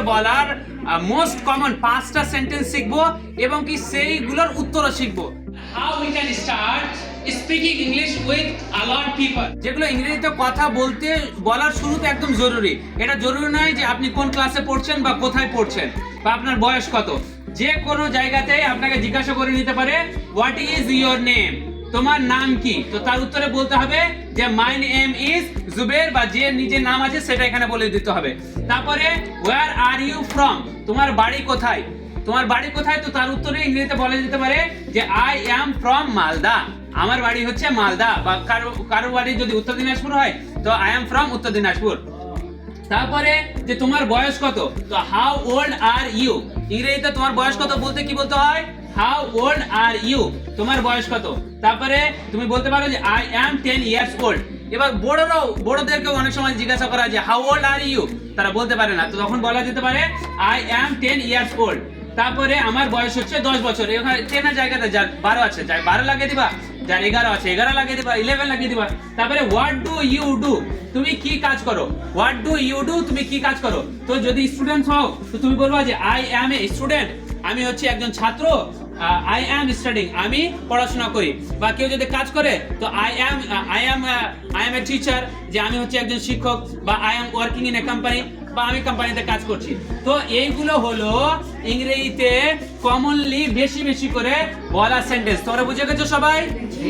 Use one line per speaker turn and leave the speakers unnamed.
বলার most common 5টা sentence শিখবো এবং কি সেইগুলোর উত্তরও শিখবো। How we can start speaking English with a lot people, যেগুলো ইংরেজিতে কথা বলার শুরুতে একদম জরুরি। এটা জরুরি নয় যে আপনি কোন ক্লাসে পড়ছেন বা কোথায় পড়ছেন বা আপনার বয়স কত। যে কোনো জায়গাতেই আপনাকে জিজ্ঞাসা করে নিতে পারে হোয়াট ইজ ইয়োর নেম, তোমার নাম কি, তো তার উত্তরে বলতে হবে যে মাই নেম ইজ জুবের, বা যে নিজের নাম আছে সেটা এখানে বলে দিতে হবে। তারপরে ওয়্যার আর ইউ ফ্রম, তোমার বাড়ি কোথায়, তোমার বাড়ি কোথায়, তো তার উত্তরে ইংরেজিতে বলে দিতে পারে যে আই অ্যাম ফ্রম মালদা, আমার বাড়ি হচ্ছে মালদা। বা কারো বাড়ি যদি উত্তর দিনাজপুর হয় তো আই অ্যাম ফ্রম উত্তর দিনাজপুর। তারপরে যে তোমার বয়স কত, তো হাউ ওল্ড আর ইউ, ইংরেজিতে তোমার বয়স কত বলতে কি বলতে হয় হাউ ওল্ড আর ইউ, তোমার বয়স কত। তারপরে তুমি বলতে পারো যে আই অ্যাম 10 ইয়ার্স ওল্ড। এবার বড়দেরকে অনেক সময় জিজ্ঞাসা করা যে হাউ ওল্ড আর ইউ, তারা বলতে পারে না, তো তখন বলা যেতে পারে আই অ্যাম 10 ইয়ার্স ওল্ড। তারপরে আমার বয়স হচ্ছে 10 বছর, এখানে 10 এর জায়গাতে যার 12 আছে যার 12 লাগিয়ে দিবা, যার 11 আছে 11 লাগিয়ে দিবা, 11 লাগিয়ে দিবা। তারপরে হোয়াট ডু ইউ ডু, তুমি কি কাজ করো, হোয়াট ডু ইউ ডু, তুমি কি কাজ করো। তো যদি স্টুডেন্ট হও তো তুমি বলবা যে আই অ্যাম এ স্টুডেন্ট, আমি হচ্ছে একজন ছাত্র, আই অ্যাম স্টাডিং, আমি পড়াশোনা করি। বা কেউ যদি কাজ করে তো আই অ্যাম এ টিচার, যে আমি হচ্ছে একজন শিক্ষক, বা I am working in a company, বা আমি কোম্পানিতে কাজ করছি। তো এইগুলো হলো ইংরেজিতে কমনলি বেশি বেশি করে বলা সেন্টেন্স। তোমরা বুঝে গেছো সবাই? জি।